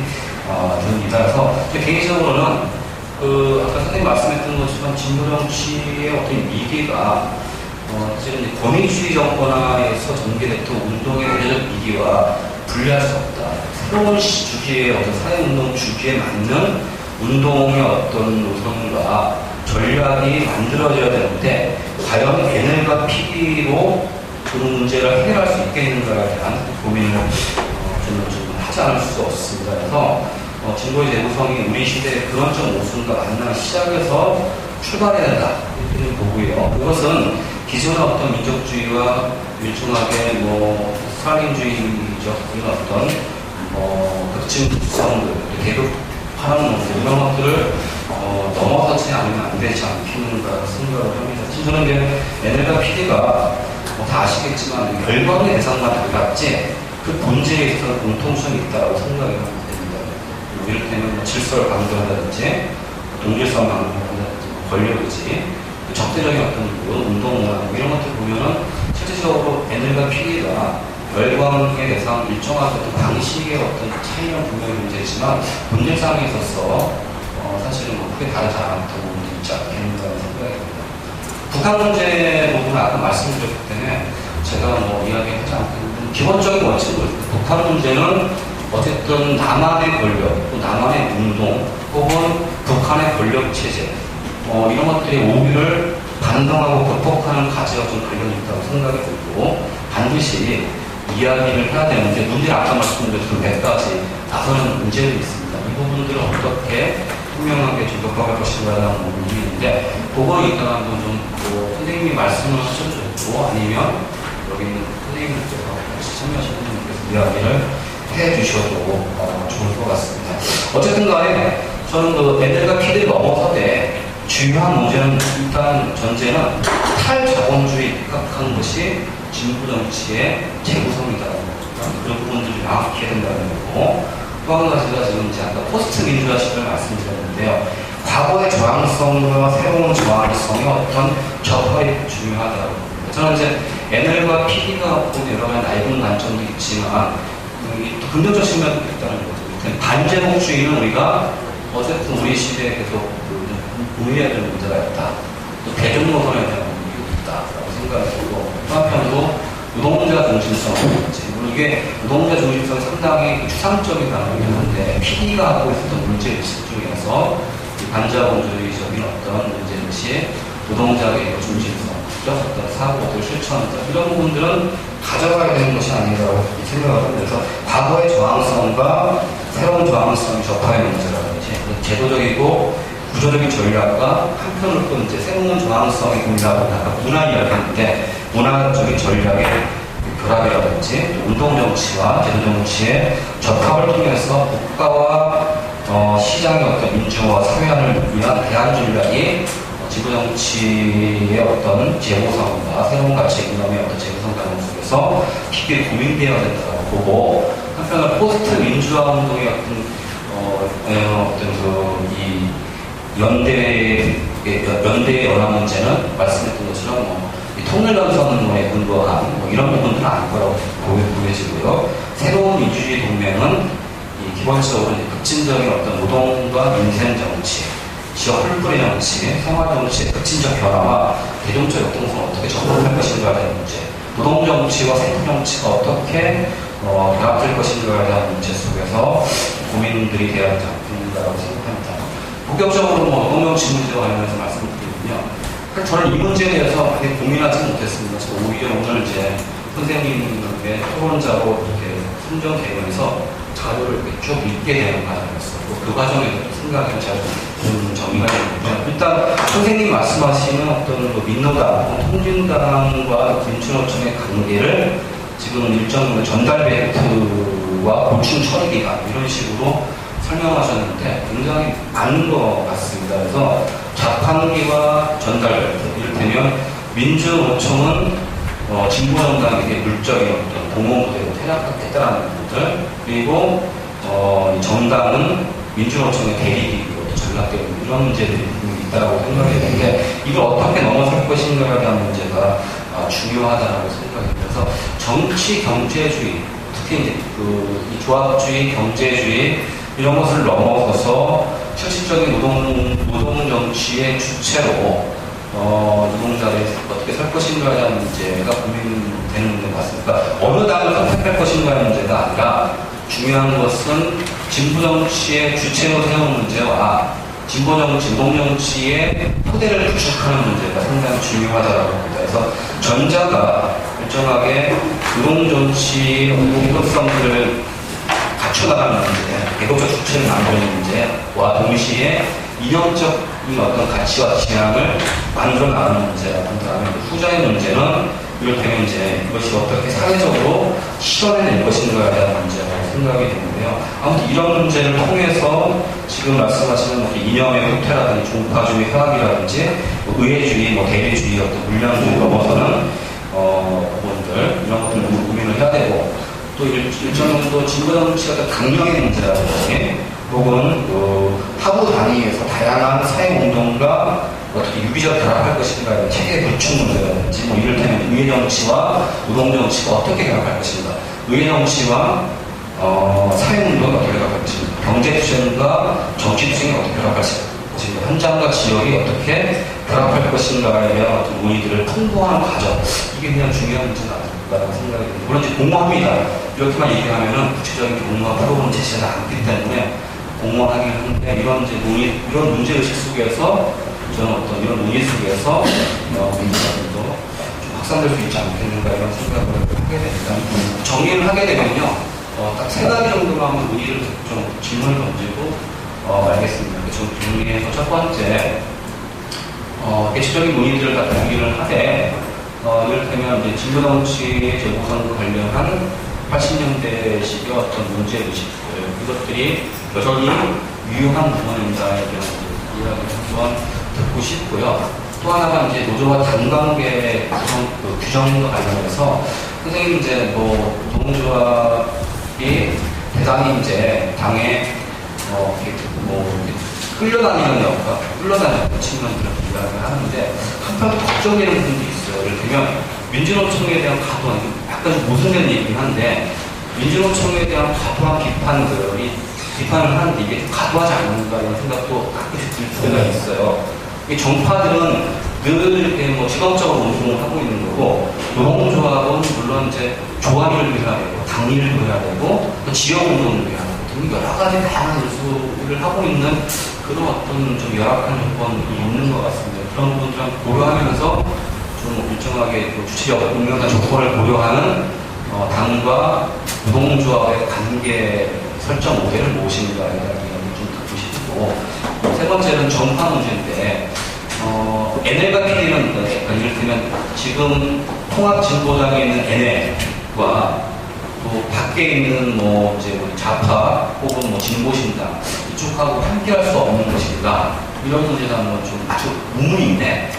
Speaker 2: 듭니다. 그래서 개인적으로는 아까 선생님 말씀했던 것처럼 진보 정치의 어떤 위기가 사실은 권위주의 정권화에서 전개됐던 운동의 대대적 위기와 분리할 수 없다. 새로운 주기의 어떤 사회운동 주기에 맞는 운동의 어떤 노선과 전략이 만들어져야 되는데, 과연 NL과 PD로 그 문제를 해결할 수 있겠는가에 대한 고민을 좀 하지 않을 수 없습니다. 그래서 진보의 재구성이 우리 시대의 그런 좀 모순과 만나는 시작에서 출발해야 된다. 이렇게 보고요. 그것은 기존의 어떤 민족주의와 일종하게 스탈린주의적 이런 어떤 극진 구성들, 계급화하는 문제, 이런 것들을 넘어서지 않으면 안 되지 않겠는가 생각을 합니다. 저는 이제 NL과 PD가 다 아시겠지만 열광의 대상만 달랐지 그 본질에 있어서 공통성이 있다고 생각이 됩니다. 이를테면 질서를 강조한다든지 동질성 강조한다든지 권력이지 적대적인 어떤 운동 문화 이런 것들 보면은 실질적으로 NL과 PD가 열광의 대상 일정한 어떤 방식의 어떤 차이는 분명히 문제지만 본질상에 있어서 사실은 크게 다르지 않았던 부분이 있지 않겠는가라는 생각이 듭니다. 북한 문제 부분은 아까 말씀드렸기 때문에 제가 이야기하지 않겠는데, 기본적인 원칙은 북한 문제는 어쨌든 남한의 권력, 또 남한의 운동, 혹은 북한의 권력 체제, 이런 것들이 오류를 반성하고 극복하는 과제가 좀 관련이 있다고 생각이 들고, 반드시 이야기를 해야 되는데, 문제는 아까 말씀드렸던 몇 가지 나서는 문제들이 있습니다. 이 부분들을 어떻게 투명하게 좀 겪어갈 것인가라는 부분이 있는데, 그거는 일단 한번 선생님이 말씀을 하셔도 좋고, 아니면 여기 있는 선생님들께서 같이 참여하시는 분들께서 이야기를 해 주셔도 좋을 것 같습니다. 어쨌든 간에 저는 NL과 PD를 넘어서되 중요한 문제는 일단 전제는 탈자본주의 입각하는 것이 진보 정치의 재구성이다. 그런 부분들이 명확히 해야 된다는 거고, 또 한 가지가 지금 이제 아까 포스트 민주화 시절 말씀드렸는데요. 과거의 저항성과 새로운 저항성의 어떤 접합이 중요하다고 봅니다. 저는 이제 NL과 PD가 본 여러 가지 낡은 관점도 있지만 또 긍정적 측면도 있다는 거죠. 반제목주의는 우리가 어쨌든 우리 시대에 계속 고민해야 되는 문제가 있다. 또 대중 노선에 대한 이유도 있다라고 생각이 들고 또 한편으로 노동자 중심성, 물론 이게 노동자 중심성이 상당히 추상적인 단어이긴 한데 PD가 하고 있었던 문제의식 중에서 반자본주의적인 어떤 문제의식, 노동자의 중심성, 어떤 사고들, 실천들 이런 부분들은 가져가야 되는 것이 아닌가라고 생각을 합니다. 그래서 과거의 저항성과 새로운 저항성이 접하의 문제라든지 제도적이고 구조적인 전략과 한편으로 또 이제 새로운 저항성의 공략을 아까 문화 이야기했는데 문화적인 전략의 결합이라든지 운동정치와 제도정치의 접합을 통해서 국가와 시장의 어떤 민주화, 사회화를 위한 대안 전략이 지구정치의 어떤 재구성과 새로운 가치 이념의 어떤 재구성 과정 속에서 깊이 고민되어야 된다고 보고 한편으로 포스트 민주화 운동의 어떤 이 연대의 연합 문제는 말씀했던 것처럼 통일연선에 근거한 이런 부분들은 아닐 거라고 보여지고요. 새로운 민주주의 동맹은 기본적으로 급진적인 어떤 노동과 민생 정치, 지역 홀뿌리 정치, 생활 정치의 급진적 변화와 대중적 역동성을 어떻게 접목할 것인가에 대한 문제, 노동 정치와 생활 정치가 어떻게 결합될 것인가에 대한 문제 속에서 고민들이 되어야 하지 않는다고 생각합니다. 본격적으로 노동 정치 문제와 관련해서 말씀드리면요. 저는 이 문제에 대해서 많이 고민하지 못했습니다. 저 오히려 오늘 이제 선생님의 토론자로 이렇게 선정되면서 자료를 이렇게 쭉 읽게 되는 과정이었어요. 그 과정에서 생각이 잘 정리가 되는데 일단 선생님 말씀하시는 어떤 민노당, 통진당과 민주노총의 관계를 지금 일정 전달 벨트와 보충 처리기간 이런 식으로 설명하셨는데 굉장히 많은 것 같습니다. 그래서 자판기와 전달 벨트 이를테면 민주노총은 진보정당에게 물적인 어떤 공공부대로 퇴락했다라는 부분들 그리고 이 정당은 민주노총의 대리기로 전락되어 있는 이런 문제들이 있다고 생각이 되는데 이걸 어떻게 넘어설 것인가에 대한 문제가 중요하다고 생각이 들어서 정치 경제주의 특히 이제 이 조합주의 경제주의 이런 것을 넘어서서 실질적인 노동 정치의 주체로 노동자들이 어떻게 살 것인가에 대한 문제가 고민되는 것 같습니다. 어느 당을 선택할 것인가의 문제가 아니라 중요한 것은 진보 정치의 주체로 세우는 문제와 진보 정치, 노동 정치의 토대를 구축하는 문제가 상당히 중요하다고 봅니다. 그래서 전자가 일정하게 노동 정치의 계급성들을 갖춰나가는 문제, 계급적 주체를 만드는 문제와 동시에 이념적인 어떤 가치와 지향을 만들어 나가는 문제라고 한다면 후자의 문제는 이를테면 이제 이것이 어떻게 사회적으로 실현해낼 것인가에 대한 문제라고 생각이 되는데요. 아무튼 이런 문제를 통해서 지금 말씀하시는 이념의 후퇴라든지 종파주의 회합이라든지 의회주의, 대리주의, 어떤 물량주의 넘어서는 부분들 이런 것들 너무 고민을 해야 되고 또 일정 정도 진보 정치가 강령의 문제라든지 혹은 하부 단위에서 다양한 사회운동과 어떻게 유기적 결합할 것인가 체계 구축 문제라든지 이를테면 의회정치와 노동정치가 어떻게 결합할 것인가 의회정치와 사회운동이 어떻게 결합할 것인가 경제투쟁과 정치투쟁이 어떻게 결합할 것인가 현장과 지역이 어떻게 결합할 것인가에 대한 어떤 논의들을 통보하는 과정 이게 그냥 중요한 문제가 아닐까라는 생각이 듭니다. 물론 이제 공모합니다. 이렇게만 얘기하면은 구체적인 경우가 프로그램 제시하지 않기 때문에 공모하긴 하는데 이런 문제의식 속에서 저는 어떤 이런 논의 속에서 문제가 좀 확산될 수 있지 않겠는가 이런 생각을 하게 됩니다. 정리를 하게 되면요. 딱 3가지 정도만 한번 논의를 좀 질문을 던지고 말겠습니다. 좀 정리해서 첫 번째 개체적인 논의들을 다 정리를 하되 이를테면 이제 진보정치의 재구성과 관련한 80년대식의 어떤 문제의식들 이것들이 여전히 유효한 부분인가에 대한 이야기를 한번 듣고 싶고요. 또 하나가 이제 노조와 단관계 규정과 관련해서 선생님 이제 노동조합이 대당이 이제 당에 이렇게 끌려다니는 역할, 끌려다니는 측면들을 이야기를 하는데 한편 걱정되는 부분도 있어요. 예를 들면 민주노총에 대한 과도한, 약간 좀 모순된 얘기긴 한데 민주노총에 대한 과도한 비판을 하는데 이게 좀 과도하지 않는가 이런 생각도 가끔씩 들 때가 있어요. 이 정파들은 늘 이렇게 지방적으로 운동을 하고 있는 거고 노동조합은 물론 이제 조합일도 해야 되고 당일도 해야 되고 또 지역 운동도 해야 되고 등 여러 가지 다양한 요소를 하고 있는 그런 어떤 좀 열악한 조건이 있는 것 같습니다. 그런 부분들을 고려하면서 좀 일정하게 주체적 운명한 조건을 고려하는 당과 노동조합의 관계 설정 모델을 무엇인가에 대한 이야기를 좀 듣고 싶고 세 번째는 정파 문제인데 NL과 PD는 이를테면 지금 통합진보당에 있는 NL과 또 밖에 있는 이제 좌파 혹은 진보신당 이쪽하고 함께할 수 없는 것인가 이런 문제도 한번 좀 아주 의문인데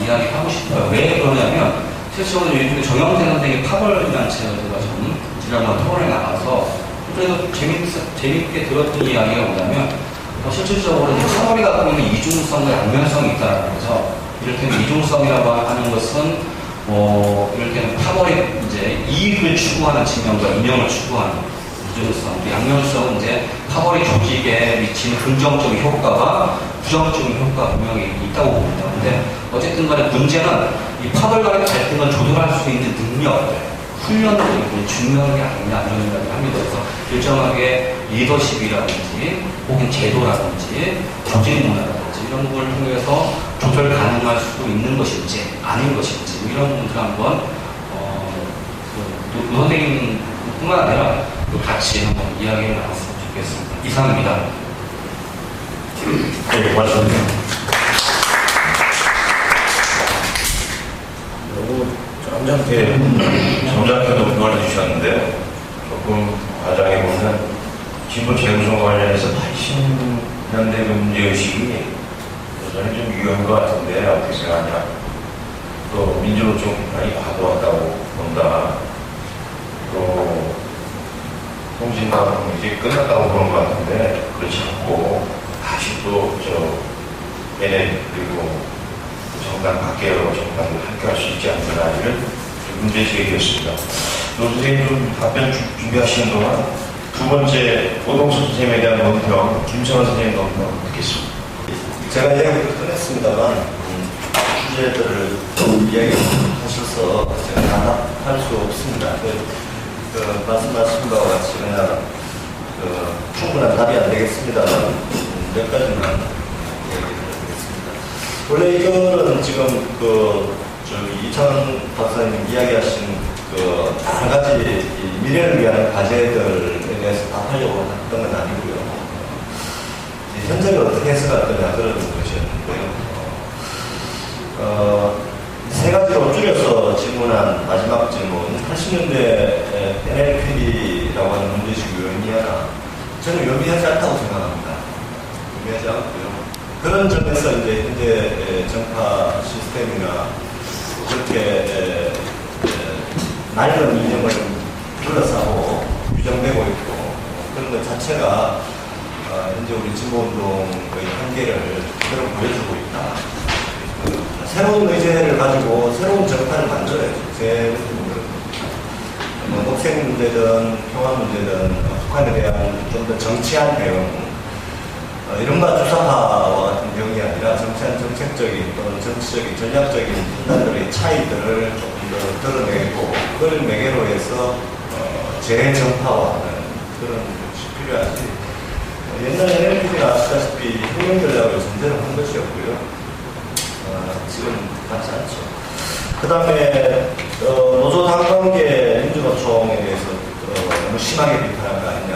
Speaker 2: 이야기하고 싶어요. 왜 그러냐면 실제로 요즘에 정영태 선생의 파벌이라는 제가 좀 지난번 토론에 나가서 그래도 재밌게 들었던 이야기가 뭐냐면 실질적으로 파벌이 갖고 있는 이중성과 양면성이 있다는 거죠. 이를테면 이중성이라고 하는 것은 이를테면 파벌이 이제 이익을 추구하는 측면과 이념을 추구하는 이중성, 양면성은 이제 파벌이 조직에 미치는 긍정적인 효과와 부정적인 효과가 분명히 있다고 봅니다. 근데 어쨌든 간에 문제는 이 파벌 간의 갈등을 조절할 수 있는 능력들, 훈련도 중요한 게 아니냐 이런 이야기를 합니다. 그래서 일정하게 리더십이라든지 혹은 제도라든지 조직 문화라든지 이런 부분을 통해서 조절 가능할 수 있는 것인지 아닌 것인지 이런 부분들 한번 노 선생님뿐만 아니라 같이 한번 이야기를 나눴으면 좋겠습니다. 이상입니다.
Speaker 3: 네, 고맙습니다. 점잖게도 표현해 주셨는데요. 조금 과장해보면 진보 재구성 관련해서 80년대 문제의식이 여전히 좀 유효한 것 같은데 어떻게 생각하냐. 또 민주노총 비판이 과도하다고 본다. 또 통신당 이제 끝났다고 보는 것 같은데 그렇지 않고 다시 또 NL 그리고 정당 밖에로 정당을 함께할 수 있지 않느냐 이런 문제제기였습니다. 노 선생님 좀 답변 준비하시는 동안 두 번째 오동수 선생님에 대한 논평, 김성환 선생님 논평 듣겠습니다.
Speaker 1: 제가 이야기를 꺼냈습니다만 주제들을 이야기하셔서 제가 답할 수 없습니다. 말씀하신 바와 같이 그냥 충분한 답이 안 되겠습니다만 몇 가지만 얘기를 드리겠습니다. 원래 이거는 지금 이창원 박사님 이야기하신 여러 가지 미래를 위한 과제들에 대해서 답하려고 했던 건 아니고요. 현재를 어떻게 해석할 거냐 그런 것이었는데요. 세 가지로 줄여서 질문한 마지막 질문, 80년대 NLP라고 하는 문제식 유의미하나? 저는 유의미하지 않다고 생각합니다. 유의미하지 않고요. 그런 점에서 이제 현재 정파 시스템이나 그렇게 낡은 이념을 둘러싸고 규정되고 있고 그런 것 자체가 현재 우리 진보운동의 한계를 그대로 보여주고 있다. 새로운 의제를 가지고 새로운 정파를 만들어야죠. 제 녹색 문제든 평화 문제든 북한에 대한 좀 더 정치한 대응 이른바 주사파와 같은 대응이 아니라 정치한 정책적인 또는 정치적인 전략적인 판단들의 차이들을 조금 더 드러내고 그걸 매개로 해서 재정파화하는 그런 것이 필요하지. 옛날에 NLP가 아시다시피 혁명 전략을 전제로 한 것이었고요. 지금 같지 않죠. 그 다음에 노조당관계 민주노총에 대해서 너무 심하게 비판한 거 아니냐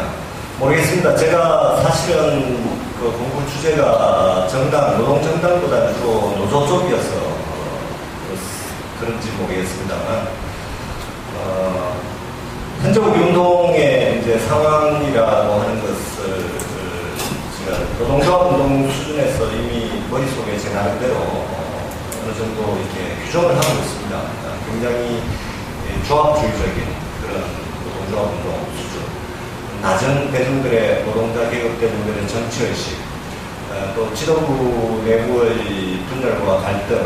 Speaker 1: 모르겠습니다. 제가 사실은 그 공부 주제가 노동정당보다 주로 노조 쪽이어서 그런지 모르겠습니다만 현재 우리 운동의 이제 상황이라고 하는 것을 제가 노동조합 운동 수준에서 이미 머릿속에 제 나름대로 어느 정도 이렇게 규정을 하고 있습니다. 굉장히 조합주의적인 그런 노동조합 운동 수준. 낮은 대중들의 노동자 계급 대중들의 정치의식, 또 지도부 내부의 분열과 갈등,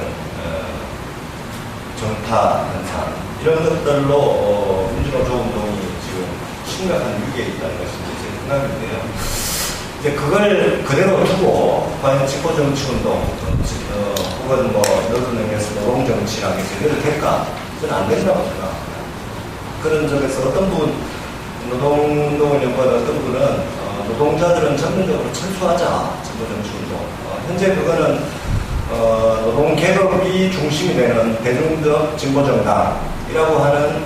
Speaker 1: 정파 현상 이런 것들로 민주노조 운동이 지금 심각한 위기에 있다는 것이 제 생각인데요. 이제 그걸 그대로 두고 과연 집권정치운동 혹은 뭐 넓은 의미에서 노동정치라는 게 제대로 될까? 저는 안 된다고 생각합니다. 그런 점에서 어떤 분 노동운동을 연구하는 어떤 분은 노동자들은 전면적으로 철수하자 집권정치운동. 현재 그거는 노동계급이 중심이 되는 대중적 진보정당이라고 하는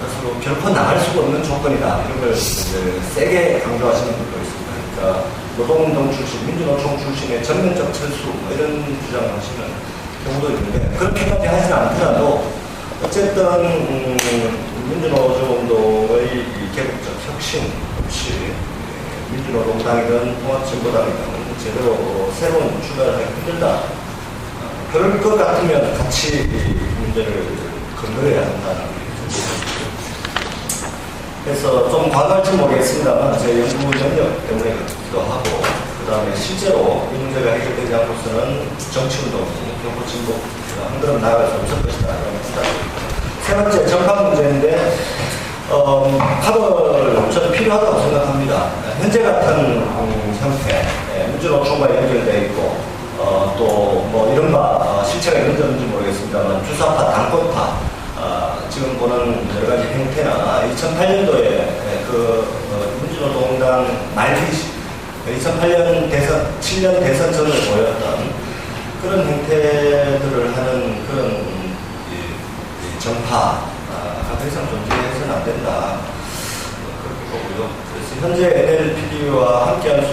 Speaker 1: 것으로 결코 나갈 수가 없는 조건이다. 이런 걸 세게 강조하시는 분도 있습니다. 그러니까 노동운동 출신, 민주노총 출신의 전면적 철수 이런 주장을 하시는 경우도 있는데 그렇게까지 하지는 않더라도 어쨌든 민주노조 운동의 계급적 혁신 없이 민주노동당이든 통합진보당이든 제대로 새로운 출발을 하기 힘들다. 그럴 것 같으면 같이 이 문제를 건드려야 한다는 생각입니다. 그래서 좀 과도할지 모르겠습니다만 제 연구 능력 때문에 그렇기도 하고 그 다음에 실제로 이 문제가 해결되지 않고서는 정치운동이 경고 진보 한 걸음 나아갈 수 없을 것이다 이런 생각입니다. 세 번째 정파 문제인데 합을 저는 필요하다고 생각합니다. 현재 같은 형태 민주노총과 연결되어 있고 또 뭐 이른바 실체가 이런지 모르겠습니다만 주사파, 당권파 지금 보는 여러 가지 형태나 2008년도에 그 민주노동당 말기 2008년 대선 7년 대선 전을 보였던 그런 형태들을 하는 그런 정파가 더 이상 존재해서는 안 된다 그렇게 보고요. 그래서 현재 NLPD와 함께할 수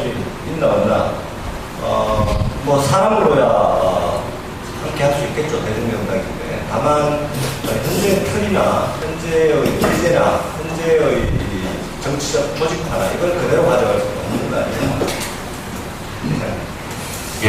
Speaker 1: 있나 없나 뭐 사람으로야 함께 할 수 있겠죠. 대중정당인데 다만 현재의 틀이나 현재의 기제나 현재의 정치적 조직화나 이걸 그대로 가져갈 수 없는 거 아니에요?
Speaker 3: 예,